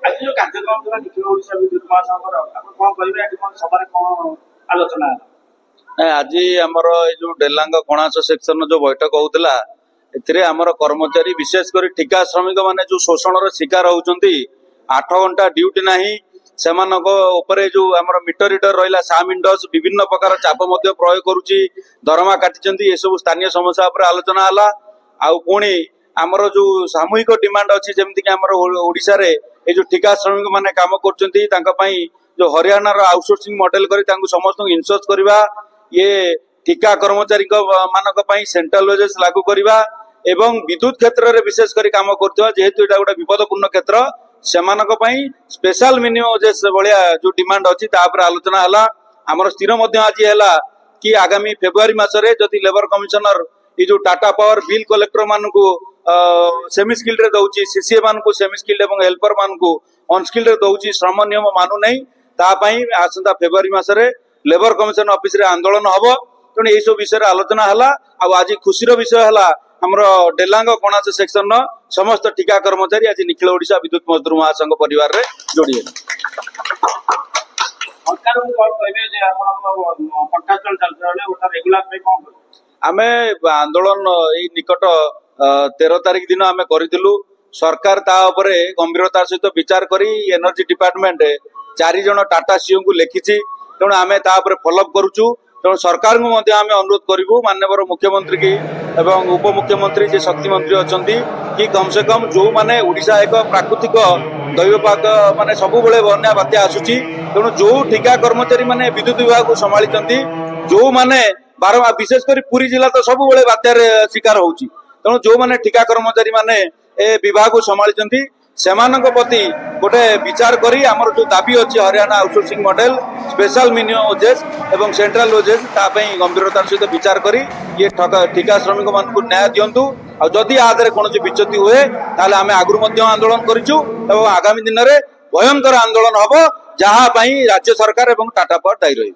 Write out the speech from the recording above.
आज जो कार्यक्रम था निखिल ओडिशा विद्युत महासंघर आपण कोन कहिबे एठी कोन सभारे कोन आलोचना आज आमर जो डेलांग कोणास सेक्शन जो बैठक होता एमर कर्मचारी विशेषकर ठिका श्रमिक माने जो शोषण शिकार होती 8 घंटा ड्यूटी ना से जो आमर मीटर रिडर रहा साम इंडस विभिन्न प्रकार चाप प्रयोग करुच्ची दरमा काटी ये सब स्थानीय समस्या पर आलोचना है आउ पुणी आमर जो सामूहिक डिमांड अच्छी जमीक आमर ओडिशा रे ये जो ठिका श्रमिक माने काम कर जो हरियाणा आउटसोर्सिंग मॉडल कर समस्त इनसोर्स करवा ये ठिका कर्मचारी मानक सेंट्रल वेजेस लागू करवा एवं विद्युत क्षेत्र में विशेषकर काम कर जेहेतु यहाँ गोटे विपदपूर्ण क्षेत्र से स्पेशल मिनिमम वेजेस भाया जो डिमांड अच्छी आलोचना है आमर स्थिर आज है कि आगामी फेब्रुआरी मासरे जदि लेबर कमिशनर ये जो टाटा पावर बिल कलेक्टर मान को सेमी स्किल्ड दौची सीसीए मान को सेमी स्किल्ड और हेल्पर मान को अनस्किल्ड दौची श्रम नियम मानु नहीं आसंता फेब्रुआरी मासरे लेबर कमिशन ऑफिस रे आंदोलन हम तेणु यही सब विषय आलोचना है आज खुशी विषय है आमर डेलांग कोणास सेक्शन समस्त ठिका कर्मचारी आज निखिल ओडिशा विद्युत मजदूर महासंघ परिवार रे जोड़ी आमे आंदोलन ये निकट 13 तारिख दिन आमे करिथिलु सरकार ता उपरे गंभीरता सहित विचार करी एनर्जी डिपार्टमेंट 4 जन टाटा सीओ को लिखिछि तेणु आमे ता उपरे फॉलोअप करूछु तेणु सरकार को मध्य आमे अनुरोध करिवु माननीय मुख्यमंत्री की एवं उप मुख्यमंत्री जे शक्ति मंत्री अछंती कि कम से कम जो माने ओडिशा एक प्राकृतिक दैवपाक माने सब बेले बन्या बात्या आसुची तेणु जो ठिका कर्मचारी माने विद्युत विभाग को संभाळिचंती जो माने विशेषकर पुरी जिला तो सब बेले बात्यार शिकार होउची तेणु जो माने ठिका कर्मचारी माने ए विभाग को संभाळिचंती सेमानक प्रति गोटे विचार करी आमर जो दाबी अच्छी Haryana outsourcing model special minimum wages एवं सेंट्रल वेजेस तापई गंभीरतार सहित विचार करी ये ठिका श्रमिक मान को न्याय दिंतु आदि आधार कौन विच्युति हुए ताले आमे आगु आंदोलन करिछु एवं आगामी दिन में भयंकर आंदोलन हम जहाँ राज्य सरकार एवं टाटा पावर दायी रही।